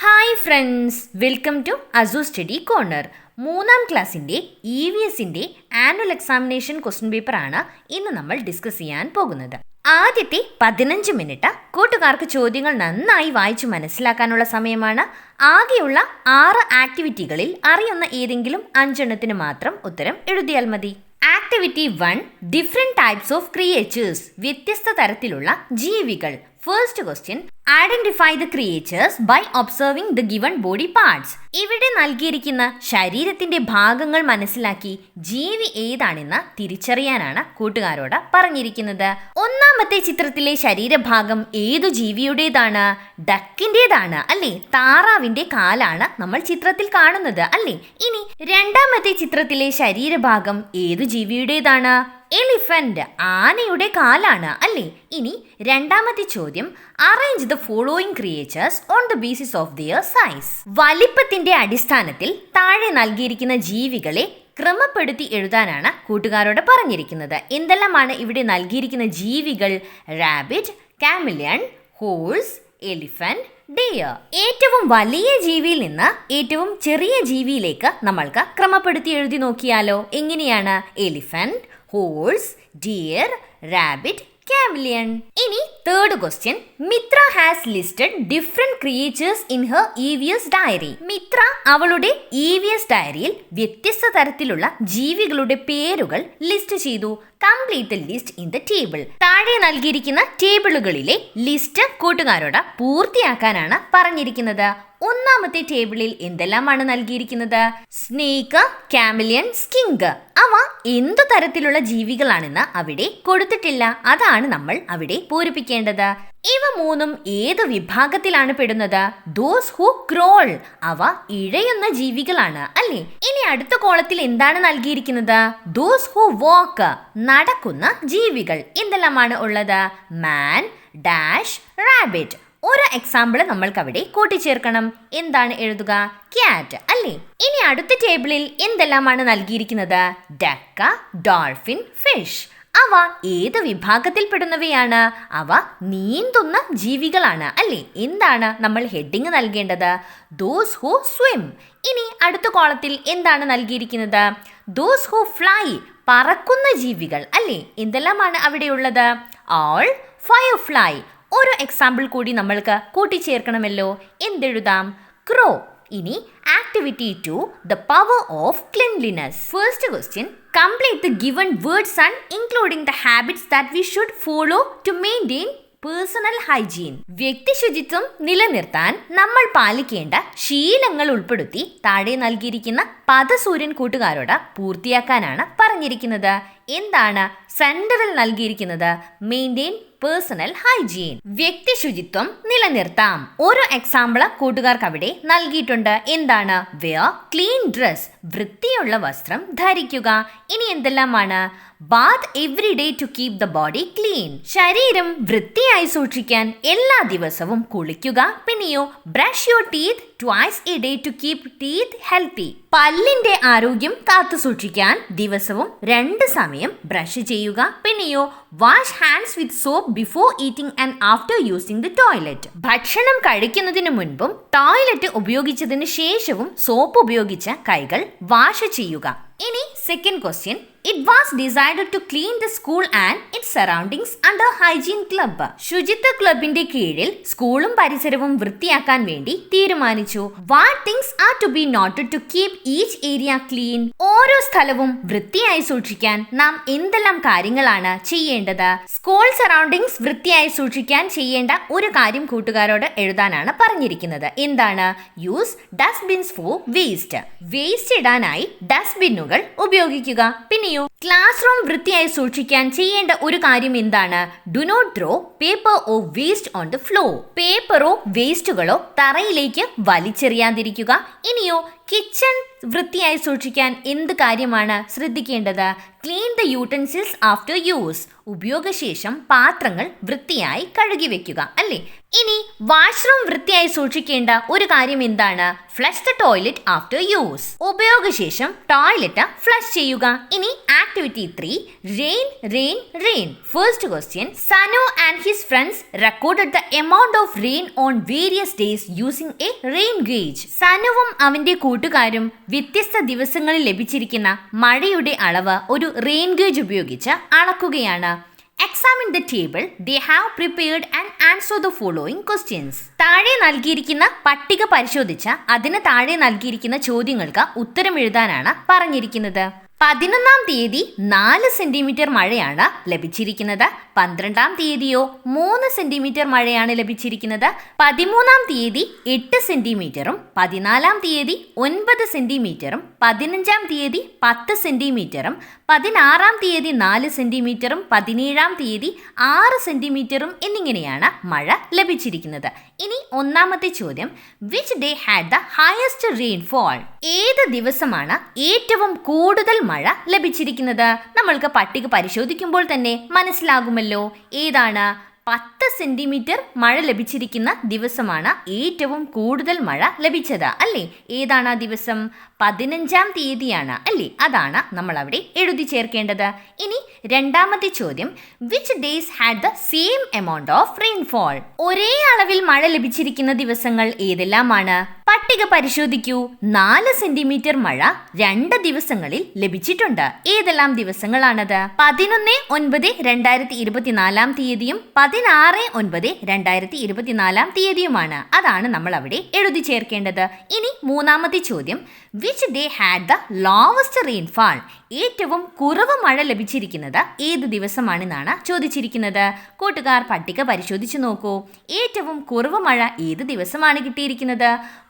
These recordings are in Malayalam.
ഹായ് ഫ്രണ്ട്സ്, വെൽക്കം ടു അസു സ്റ്റഡി കോർണർ. മൂന്നാം ക്ലാസ്സിൻ്റെ EVSൻ്റെ ആനുവൽ എക്സാമിനേഷൻ ക്വസ്റ്റ്യൻ പേപ്പറാണ് ഇന്ന് നമ്മൾ ഡിസ്കസ് ചെയ്യാൻ പോകുന്നത്. ആദ്യത്തെ 15 മിനിറ്റ് കൂട്ടുകാർക്ക് ചോദ്യങ്ങൾ നന്നായി വായിച്ചു മനസ്സിലാക്കാനുള്ള സമയമാണ്. ആകെയുള്ള 6 ആക്ടിവിറ്റികളിൽ അറിയുന്ന ഏതെങ്കിലും 5 എണ്ണത്തിന് മാത്രം ഉത്തരം എഴുതിയാൽ മതി. Activity 1, different types of creatures, വ്യത്യസ്ത തരത്തിലുള്ള ജീവികൾ. First question, identify the creatures by observing the given body parts. ഇവിടെ നൽകിയിരിക്കുന്ന ശരീരത്തിന്റെ ഭാഗങ്ങൾ മനസ്സിലാക്കി ജീവി ഏതാണെന്ന് തിരിച്ചറിയാനാണ് കൂട്ടുകാരോട് പറഞ്ഞിരിക്കുന്നത്. ഒന്നാമത്തെ ചിത്രത്തിലെ ശരീരഭാഗം ഏതു ജീവിയുടേതാണ്? ഡക്കിൻ്റെതാണ് അല്ലേ? താറാവിന്റെ കാലാണ് നമ്മൾ ചിത്രത്തിൽ കാണുന്നത് അല്ലേ? ഇനി രണ്ടാമത്തെ ചിത്രത്തിലെ ശരീരഭാഗം ഏതു ജീവിയുടേതാണ്? എലിഫന്റ്, ആനയുടെ കാലാണ് അല്ലേ? ഇനി രണ്ടാമത്തെ ചോദ്യം, arrange the following creatures on the basis of their size. വലിപ്പത്തിന്റെ അടിസ്ഥാനത്തിൽ താഴെ നൽകിയിരിക്കുന്ന ജീവികളെ ക്രമപ്പെടുത്തി എഴുതാനാണ് കൂട്ടുകാരോട് പറഞ്ഞിരിക്കുന്നത്. എന്തെല്ലാമാണ് ഇവിടെ നൽകിയിരിക്കുന്ന ജീവികൾ? Rabbit, chameleon, horse, elephant, deer. ഏറ്റവും വലിയ ജീവിയിൽ നിന്ന് ഏറ്റവും ചെറിയ ജീവിയിലേക്ക് നമ്മൾക്ക് ക്രമപ്പെടുത്തി എഴുതി നോക്കിയാലോ? എങ്ങനെയാണ്? Elephant, horse, deer, rabbit, chameleon. ഇനി third question, Mitra has listed different creatures in her EVS diary. മിത്ര അവളുടെ EVS ഡയറിയിൽ വ്യത്യസ്ത തരത്തിലുള്ള ജീവികളുടെ പേരുകൾ ലിസ്റ്റ് ചെയ്തു. Complete the list in the table. താഴെ നൽകിയിരിക്കുന്ന ടേബിളുകളിലെ ലിസ്റ്റ് കൂട്ടുകാരോട് പൂർത്തിയാക്കാനാണ് പറഞ്ഞിരിക്കുന്നത്. ഒന്നാമത്തെ ടേബിളിൽ എന്തെല്ലാമാണ് നൽകിയിരിക്കുന്നത്? Snake, കാമിലിയൻ, skink. അവ എന്തു തരത്തിലുള്ള ജീവികളാണെന്ന് അവിടെ കൊടുത്തിട്ടില്ല. അതാണ് നമ്മൾ അവിടെ പൂരിപ്പിക്കേണ്ടത്. ഇവ മൂന്നും ഏത് വിഭാഗത്തിലാണ് പെടുന്നത്? Those who crawl. അവ ഇഴയുന്ന ജീവികളാണ് അല്ലേ? ഇനി അടുത്ത കോളത്തിൽ എന്താണ് നൽകിയിരിക്കുന്നത്? ദോസ് ഹു വാക്ക്, നടക്കുന്ന ജീവികൾ. എന്തെല്ലാമാണ് ഉള്ളത്? മാൻ, ഡാഷ്, റാബിറ്റ്. ഒരു എക്സാമ്പിൾ നമ്മൾക്ക് അവിടെ കൂട്ടിച്ചേർക്കണം. എന്താണ് എഴുതുക? ക്യാറ്റ് അല്ലേ? ഇനി അടുത്ത ടേബിളിൽ എന്തെല്ലാമാണ് നൽകിയിരിക്കുന്നത്? ഡക്ക, ഡോൾഫിൻ, ഫിഷ്. അവ ഏത് വിഭാഗത്തിൽപ്പെടുന്നവയാണ്? അവ നീന്തുന്ന ജീവികളാണ് അല്ലേ? എന്താണ് നമ്മൾ ഹെഡിങ് നൽകേണ്ടത്? Those who swim. ഇനി അടുത്ത കോളത്തിൽ എന്താണ് നൽകിയിരിക്കുന്നത്? ദോസ് ഹു ഫ്ലൈ, പറക്കുന്ന ജീവികൾ അല്ലേ? എന്തെല്ലാമാണ് അവിടെയുള്ളത്? All, firefly. ഒരു എക്സാമ്പിൾ കൂടി നമ്മൾക്ക് കൂട്ടിച്ചേർക്കണമല്ലോ. എന്തെഴുതാം? ക്രോ. ഇനി activity 2, the power of cleanliness. First question, complete the given words and including the habits that we should follow to maintain personal hygiene. വ്യക്തിശുചിത്വം നിലനിർത്താൻ നമ്മൾ പാലിക്കേണ്ട ശീലങ്ങൾ ഉൾപ്പെടുത്തി താഴെ നൽകിയിരിക്കുന്ന പദസൂര്യൻ കൂട്ടുകാരോട് പൂർത്തിയാക്കാനാണ് പറഞ്ഞിരിക്കുന്നത്. എന്താണ് സെന്ററിൽ നൽകിയിരിക്കുന്നത്? Maintain personal hygiene. വ്യക്തിശുചിത്വം നിലനിർത്താം. ഒരു എക്സാമ്പിൾ കൂട്ടുകാർക്ക് അവിടെ നൽകിയിട്ടുണ്ട്. എന്താണ്? വെയർ ക്ലീൻ ഡ്രസ്, വൃത്തിയുള്ള വസ്ത്രം ധരിക്കുക. ഇനി എന്തെല്ലാമാണ്? Bath every day to keep the body clean. ശരീരം വൃത്തിയായി സൂക്ഷിക്കാൻ എല്ലാ ദിവസവും കുളിക്കുക. പിന്നെയോ brush your teeth twice a day to keep teeth healthy. പല്ലിന്റെ ആരോഗ്യം കാത്തു സൂക്ഷിക്കാൻ ദിവസവും 2 സമയം ബ്രഷ് ചെയ്യുക. പിന്നെയോ wash hands with soap before eating and after using the toilet. ഭക്ഷണം കഴിക്കുന്നതിന് മുൻപും ടോയ്ലറ്റ് ഉപയോഗിച്ചതിന് ശേഷവും സോപ്പ് ഉപയോഗിച്ച് കൈകൾ വാഷ് ചെയ്യുക. ഇനി second question, it was decided to clean the school and its surroundings under hygiene club. ശുചിത്വ ക്ലബിന്റെ കീഴിൽ സ്കൂളും പരിസരവും വൃത്തിയാക്കാൻ വേണ്ടി തീരുമാനിച്ചു. What things are to be noted to keep each area clean. ഓരോ സ്ഥലവും വൃത്തിയായി സൂക്ഷിക്കാൻ നാം എന്തെല്ലാം കാര്യങ്ങളാണ് ചെയ്യേണ്ടത്? സ്കൂൾ സറൗണ്ടിങ്സ് വൃത്തിയായി സൂക്ഷിക്കാൻ ചെയ്യേണ്ട ഒരു കാര്യം കൂട്ടുകാരോട് എഴുതാനാണ് പറഞ്ഞിരിക്കുന്നത്. എന്താണ്? Use dustbins for waste. Waste ഇടാനായി ഡസ്റ്റ്ബിന്നുകൾ ഉപയോഗിക്കുക. പിന്നെയോ ക്ലാസ് റൂം വൃത്തിയായി സൂക്ഷിക്കാൻ ചെയ്യേണ്ട ഒരു കാര്യം എന്താണ്? Do not throw paper or waste on the floor. പേപ്പറോ വേസ്റ്റുകളോ തറയിലേക്ക് വലിച്ചെറിയാതിരിക്കുക. ഇനിയോ കിച്ചൺ വൃത്തിയായി സൂക്ഷിക്കാൻ എന്ത് കാര്യമാണ് ശ്രദ്ധിക്കേണ്ടത്? Clean the utensils after use. ഉപയോഗശേഷം പാത്രങ്ങൾ വൃത്തിയായി കഴുകി വെക്കുക അല്ലേ? ഇനി വാഷ്റൂം വൃത്തിയായി സൂക്ഷിക്കേണ്ട ഒരു കാര്യം എന്താണ്? Flush the toilet after use. ഉപയോഗശേഷം ടോയ്ലറ്റ് ഫ്ലഷ് ചെയ്യുക. ഇനി activity 3, rain rain rain. First question, Sanu and his friends recorded the amount of rain on various days using a rain gauge. സനുവും അവന്റെ കൂട്ടുകാരും വ്യത്യസ്ത ദിവസങ്ങളിൽ ലഭിച്ചിരിക്കുന്ന മഴയുടെ അളവ് ഒരു റെയിൻ ഗേജ് ഉപയോഗിച്ച് അളക്കുകയാണ്. Examine the table they have prepared and answer the following questions. താഴെ നൽകിയിരിക്കുന്ന പട്ടിക പരിശോധിച്ച അതിന് താഴെ നൽകിയിരിക്കുന്ന ചോദ്യങ്ങൾക്ക് ഉത്തരം എഴുതാനാണ് പറഞ്ഞിരിക്കുന്നത്. 11-ാം തീയതി 4 സെന്റിമീറ്റർ മഴയാണ് ലഭിച്ചിരിക്കുന്നത്. 12-ാം തീയതിയോ 3 സെന്റിമീറ്റർ മഴയാണ് ലഭിച്ചിരിക്കുന്നത്. 13-ാം തീയതി 8 സെന്റിമീറ്ററും 14-ാം തീയതി 9 സെന്റിമീറ്ററും 15-ാം തീയതി 10 സെന്റിമീറ്ററും 16-ാം തീയതി 4 സെന്റിമീറ്ററും 17-ാം തീയതി 6 സെന്റിമീറ്ററും എന്നിങ്ങനെയാണ് മഴ ലഭിച്ചിരിക്കുന്നത്. ഇനി ഒന്നാമത്തെ ചോദ്യം, which day had the highest rainfall? ഏത് ദിവസമാണ് ഏറ്റവും കൂടുതൽ മഴ ലഭിച്ചിരിക്കുന്നത്? നമ്മൾക്ക് പട്ടിക പരിശോധിക്കുമ്പോൾ തന്നെ മനസ്സിലാകുമല്ലോ. ഏതാണ്? 10 സെന്റിമീറ്റർ മഴ ലഭിച്ചിരിക്കുന്ന ദിവസമാണ് ഏറ്റവും കൂടുതൽ മഴ ലഭിച്ചത് അല്ലേ? ഏതാണ് ആ ദിവസം? 15-ാം തീയതിയാണ് അല്ലേ? അതാണ് നമ്മൾ അവിടെ എഴുതി ചേർക്കേണ്ടത്. ഇനി രണ്ടാമത്തെ ചോദ്യം, which days had the same amount of rainfall? ഒരേ അളവിൽ മഴ ലഭിച്ചിരിക്കുന്ന ദിവസങ്ങൾ ഏതെല്ലാമാണ്? പട്ടിക പരിശോധിക്കൂ. 4 സെന്റിമീറ്റർ മഴ 2 ദിവസങ്ങളിൽ ലഭിച്ചിട്ടുണ്ട്. ഏതെല്ലാം ദിവസങ്ങളാണത്? 11/9/2024 തീയതിയും 16/9/2024 തീയതിയുമാണ്. അതാണ് നമ്മൾ അവിടെ എഴുതി ചേർക്കേണ്ടത്. ഇനി മൂന്നാമത്തെ ചോദ്യം, which day had the lowest rainfall? ഏറ്റവും കുറവ് മഴ ലഭിച്ചിരിക്കുന്നത് ഏത് ദിവസമാണെന്നാണ് ചോദിച്ചിരിക്കുന്നത്. കൂട്ടുകാർ പട്ടിക പരിശോധിച്ച് നോക്കൂ. ഏറ്റവും കുറവ് മഴ ഏത് ദിവസമാണ് കിട്ടിയിരിക്കുന്നത്?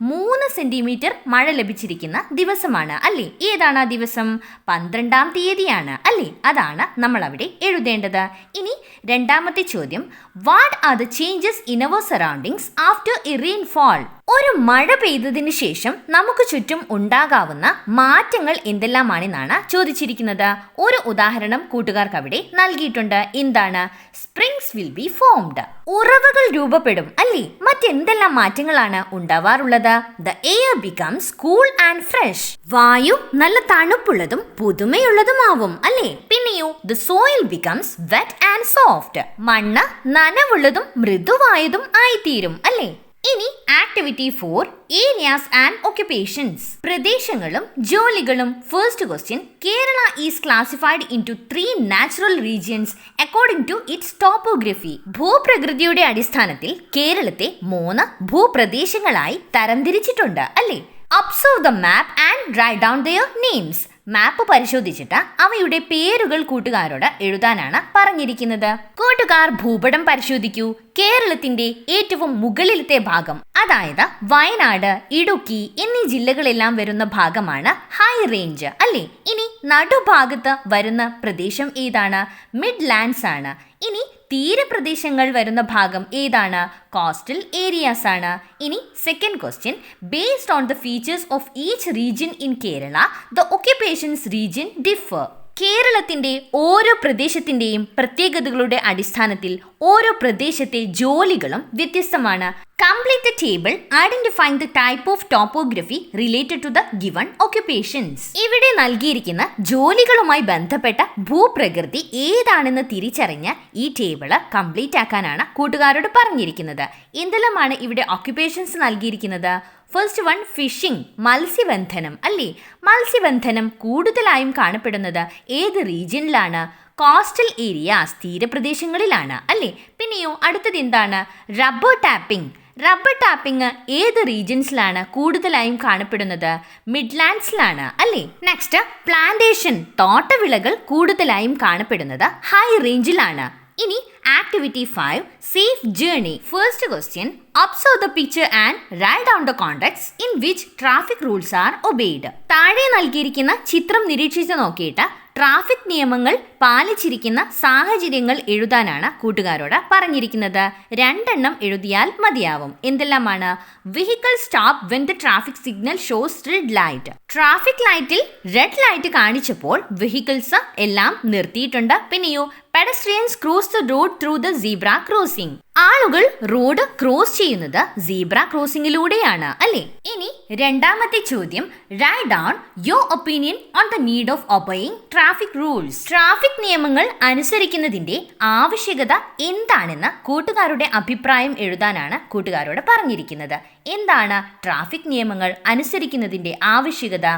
3 സെന്റിമീറ്റർ മഴ ലഭിച്ചിരിക്കുന്ന ദിവസമാണ് അല്ലേ? ഏതാണ് ആ ദിവസം? 12-ാം തീയതിയാണ് അല്ലേ? അതാണ് നമ്മൾ അവിടെ എഴുതേണ്ടത്. ഇനി രണ്ടാമത്തെ ചോദ്യം, what are the changes in our surroundings after a rainfall? ഒരു മഴ പെയ്തതിനു ശേഷം നമുക്ക് ചുറ്റും ഉണ്ടാകാവുന്ന മാറ്റങ്ങൾ എന്തെല്ലാമാണെന്നാണ് ചോദിച്ചിരിക്കുന്നത്. ഒരു ഉദാഹരണം കൂട്ടുകാർക്ക് അവിടെ നൽകിയിട്ടുണ്ട്. എന്താണ്? Springs will be formed. ഉറവകൾ രൂപപ്പെടും അല്ലേ? മറ്റെന്തെല്ലാം മാറ്റങ്ങളാണ് ഉണ്ടാവാറുള്ളത്? The air becomes cool and fresh. വായു നല്ല തണുപ്പുള്ളതും പുതുമയുള്ളതുമാവും അല്ലേ? പിന്നെയോ the soil becomes wet and soft. മണ്ണ് നനവുള്ളതും മൃദുവായതും ആയിത്തീരും അല്ലേ? ഇനി ആക്ടിവിറ്റി 4, ഏരിയാസ് ആൻഡ് ഒക്യുപ്പേഷൻസ്. പ്രദേശങ്ങളും ജോലികളും. First question, Kerala is classified into 3 natural regions according to its topography. ഭൂപ്രകൃതിയുടെ അടിസ്ഥാനത്തിൽ കേരളത്തെ 3 ഭൂപ്രദേശങ്ങളായി തരംതിരിച്ചിട്ടുണ്ട് അല്ലേ? Observe the map and write down their names. Map പരിശോധിച്ചിട്ട് അവയുടെ പേരുകൾ കൂട്ടുകാരോട് എഴുതാനാണ് പറഞ്ഞിരിക്കുന്നത്. കൂട്ടുകാർ ഭൂപടം പരിശോധിക്കൂ. കേരളത്തിന്റെ ഏറ്റവും മുകളിലത്തെ ഭാഗം, അതായത് വയനാട്, ഇടുക്കി എന്നീ ജില്ലകളെല്ലാം വരുന്ന ഭാഗമാണ് ഹൈ റേഞ്ച് അല്ലേ? ഇനി നടുഭാഗത്ത് വരുന്ന പ്രദേശം ഏതാണ്? മിഡ് ലാൻഡ്സ് ആണ്. ഇനി തീരപ്രദേശങ്ങൾ വരുന്ന ഭാഗം ഏതാണ്? കോസ്റ്റൽ ഏരിയാസ് ആണ്. ഇനി second question, based on the features of each region in Kerala the occupations region differ. കേരളത്തിന്റെ ഓരോ പ്രദേശത്തിന്റെയും പ്രത്യേകതകളുടെ അടിസ്ഥാനത്തിൽ ഓരോ പ്രദേശത്തെ ജോലികളും വ്യത്യസ്തമാണ്. Complete the table identifying the type of topography related to the given occupations. ഇവിടെ നൽകിയിരിക്കുന്ന ജോലികളുമായി ബന്ധപ്പെട്ട ഭൂപ്രകൃതി ഏതാണെന്ന് തിരിച്ചറിഞ്ഞ് ഈ ടേബിള് കംപ്ലീറ്റ് ആക്കാനാണ് കൂട്ടുകാരോട് പറഞ്ഞിരിക്കുന്നത്. എന്തെല്ലാമാണ് ഇവിടെ ഒക്യുപ്പേഷൻസ് നൽകിയിരിക്കുന്നത്? ഫസ്റ്റ് വൺ, ഫിഷിംഗ്, മത്സ്യബന്ധനം അല്ലേ? മത്സ്യബന്ധനം കൂടുതലായും കാണപ്പെടുന്നത് ഏത് റീജിയനിലാണ്? കോസ്റ്റൽ ഏരിയാസ്, തീരപ്രദേശങ്ങളിലാണ് അല്ലേ? പിന്നെയോ അടുത്തത് എന്താണ്? Rubber tapping. റബ്ബർ ടാപ്പിംഗ് ഏത് റീജിയൻസിലാണ് കൂടുതലായും കാണപ്പെടുന്നത്? മിഡ്ലാൻഡ്സിലാണ് അല്ലേ? നെക്സ്റ്റ്, പ്ലാന്റേഷൻ, തോട്ടവിളകൾ കൂടുതലായും കാണപ്പെടുന്നത് ഹൈ റേഞ്ചിലാണ്. ഇനി activity 5, safe journey. First question, observe the picture and write down the context in which traffic rules are obeyed. താഴെ നൽകിയിരിക്കുന്ന ചിത്രം നിരീക്ഷിച്ച് നോക്കിയിട്ട് ട്രാഫിക് നിയമങ്ങൾ പാലിച്ചിരിക്കുന്ന സാഹചര്യങ്ങൾ എഴുതാനാണ് കൂട്ടുകാരോട് പറഞ്ഞിരിക്കുന്നത്. 2 എണ്ണം എഴുതിയാൽ മതിയാവും. എന്തെല്ലാമാണ്? Vehicle stop when the traffic signal shows red light. Traffic ലൈറ്റിൽ റെഡ് ലൈറ്റ് കാണിച്ചപ്പോൾ വെഹിക്കിൾസ് എല്ലാം നിർത്തിയിട്ടുണ്ട്. പിന്നെയോ pedestrians cross the road through the zebra crossing. ആളുകൾ റോഡ് ക്രോസ് ചെയ്യുന്നത് സീബ്ര ക്രോസിംഗിലൂടെയാണ് അല്ലേ? ഇനി രണ്ടാമത്തെ ചോദ്യം, write down your opinion on the need of obeying traffic rules. Traffic നിയമങ്ങൾ അനുസരിക്കുന്നതിന്റെ ആവശ്യകത എന്താണെന്ന് കൂട്ടുകാരുടെ അഭിപ്രായം എഴുതാനാണ് കൂട്ടുകാരോട് പറഞ്ഞിരിക്കുന്നത്. എന്താണ് ട്രാഫിക് നിയമങ്ങൾ അനുസരിക്കുന്നതിന്റെ ആവശ്യകത?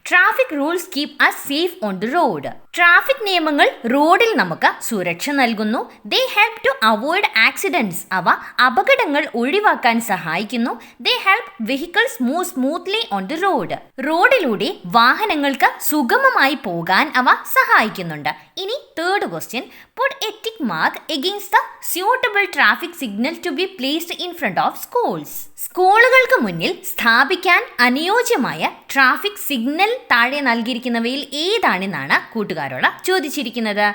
Traffic rules keep us safe on the road. Traffic നിയമങ്ങൾ റോഡിൽ നമുക്ക് സുരക്ഷ നൽകുന്നു. They help to avoid accidents. അവ അപകടങ്ങൾ ഒഴിവാക്കാൻ സഹായിക്കുന്നു. They help vehicles move smoothly on the road. റോഡിലൂടെ വാഹനങ്ങൾക്ക് സുഗമമായി പോകാൻ അവ സഹായിക്കുന്നുണ്ട്. ഇനി third question, put a tick mark against the suitable traffic signal to be placed in front of schools. സ്കൂളുകൾക്ക് മുന്നിൽ സ്ഥാപിക്കാൻ അനുയോജ്യമായ ട്രാഫിക് സിഗ്നൽ താഴെ നൽകിയിരിക്കുന്നവയിൽ ഏതാണെന്നാണ് കൂട്ടുകാരോട് ചോദിച്ചിരിക്കുന്നത്.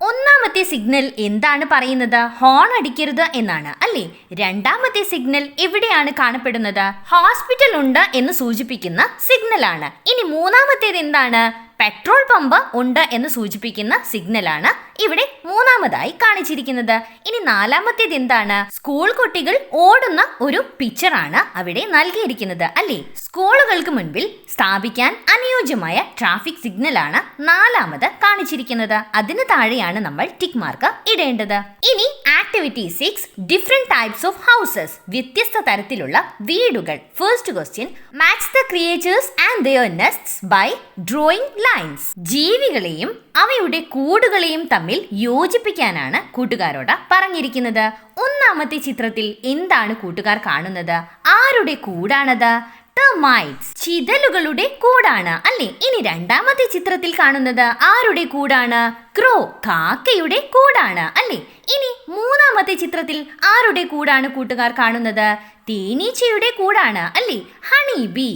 ഒന്നാമത്തെ സിഗ്നൽ എന്താണ് പറയുന്നത്? ഹോൺ അടിക്കരുത് എന്നാണ് അല്ലേ? രണ്ടാമത്തെ സിഗ്നൽ എവിടെയാണ് കാണപ്പെടുന്നത്? ഹോസ്പിറ്റൽ ഉണ്ട് എന്ന് സൂചിപ്പിക്കുന്ന സിഗ്നലാണ്. ഇനി മൂന്നാമത്തേത് എന്താണ്? പെട്രോൾ പമ്പ് ഉണ്ട് എന്ന് സൂചിപ്പിക്കുന്ന സിഗ്നലാണ് ഇവിടെ മൂന്നാമതായി കാണിച്ചിരിക്കുന്നത്. ഇനി നാലാമത്തേത് എന്താണ്? സ്കൂൾ കുട്ടികൾ ഓടുന്ന ഒരു പിക്ചറാണ് അവിടെ നൽകിയിരിക്കുന്നത് അല്ലേ? സ്കൂളുകൾക്ക് മുൻപിൽ സ്ഥാപിക്കാൻ അനുയോജ്യമായ ട്രാഫിക് സിഗ്നലാണ് നാലാമത് കാണിച്ചിരിക്കുന്നത്. അതിന് താഴെയാണ് നമ്മൾ ടിക്ക് മാർക്ക് ഇടേണ്ടത്. ഇനി activity 6, different types of houses. വ്യത്യസ്ത തരത്തിലുള്ള വീടുകൾ. First question, match the creatures and their nests by drawing lines. ജീവികളെയും അവയുടെ കൂടുകളെയും തമ്മിൽ യോജിപ്പിക്കാനാണ് കൂട്ടുകാരോട് പറഞ്ഞിരിക്കുന്നത്. ഒന്നാമത്തെ ചിത്രത്തിൽ എന്താണ് കൂട്ടുകാർ കാണുന്നത്? ആരുടെ കൂടാണത്? ടെർമൈറ്റ്സ്, ചിതലുകളുടെ കൂടാണ് അല്ലേ? ഇനി രണ്ടാമത്തെ ചിത്രത്തിൽ കാണുന്നത് ആരുടെ കൂടാണ്? ക്രോ, കാക്കയുടെ കൂടാണ് അല്ലേ? ഇനി മൂന്നാമത്തെ ചിത്രത്തിൽ ആരുടെ കൂടാണ് കൂട്ടുകാർ കാണുന്നത്? തേനീച്ചയുടെ കൂടാണ് അല്ലേ? Honey B.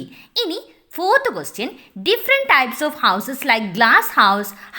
ഇനി fourth question, different types of houses like glass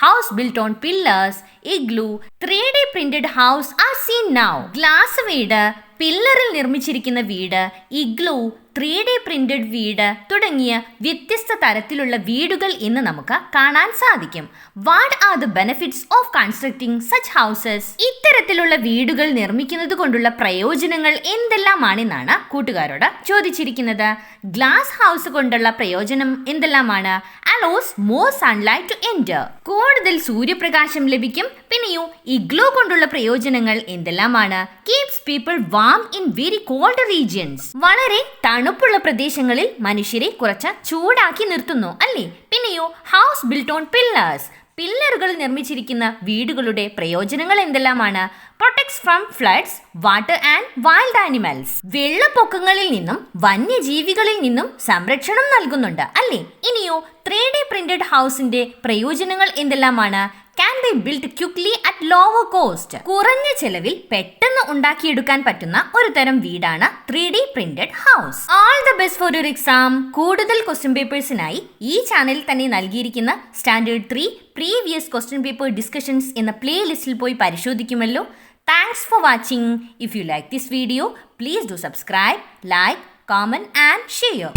house built on pillars, igloo, 3D printed house are seen now. Glass വീട്, പില്ലറിൽ നിർമ്മിച്ചിരിക്കുന്ന വീട്, ഇഗ്ലൂ, 3D പ്രിന്റഡ് വീട് തുടങ്ങിയ വ്യത്യസ്ത തരത്തിലുള്ള വീടുകൾ ഇന്ന് നമുക്ക് കാണാൻ സാധിക്കും. What are the benefits of constructing such houses? ഇത്തരത്തിലുള്ള വീടുകൾ നിർമ്മിക്കുന്നത് കൊണ്ടുള്ള പ്രയോജനങ്ങൾ എന്തെല്ലാമാണെന്നാണ് കൂട്ടുകാരോട് ചോദിച്ചിരിക്കുന്നത്. ഗ്ലാസ് ഹൗസ് കൊണ്ടുള്ള പ്രയോജനം എന്തെല്ലാമാണ്? Allows more sunlight to enter, കൂടുതൽ സൂര്യപ്രകാശം ലഭിക്കും. പിന്നെയോ ഇഗ്ലൂ കൊണ്ടുള്ള പ്രയോജനങ്ങൾ എന്തെല്ലാമാണ്? Keeps people warm in very cold regions, വളരെ തണുപ്പുള്ള പ്രദേശങ്ങളിൽ മനുഷ്യരെ കുറച്ച് ചൂടാക്കി നിർത്തുന്നു അല്ലേ? പിന്നെയോ ഹൗസ് ബിൽറ്റ് ഓൺ പില്ലേഴ്സ്, പില്ലറുകൾ നിർമ്മിച്ചിരിക്കുന്ന വീടുകളുടെ പ്രയോജനങ്ങൾ എന്തെല്ലാമാണ്? Protects from floods, water and wild animals, വെള്ളപ്പൊക്കങ്ങളിൽ നിന്നും വന്യജീവികളിൽ നിന്നും സംരക്ഷണം നൽകുന്നുണ്ട് അല്ലേ? ഇനിയോ 3D പ്രിന്റഡ് ഹൗസിന്റെ പ്രയോജനങ്ങൾ എന്തെല്ലാമാണ്? can be built quickly at lower cost. കുറഞ്ഞ ചെലവിൽ പെട്ടെന്ന് ഉണ്ടാക്കിയെടുക്കാൻ പറ്റുന്ന ഒരു തരം വീടാണ് 3D printed house. All the best for your exam. കൂടുതൽ ക്വസ്റ്റ്യൻ പേപ്പേഴ്സിനായി ഈ ചാനലിൽ തന്നെ നൽകിയിരിക്കുന്ന standard 3 previous question paper discussions എന്ന പ്ലേലിസ്റ്റിൽ പോയി പരിശോധിക്കുമല്ലോ. Thanks for watching. If you like this video, please do subscribe, like, comment and share.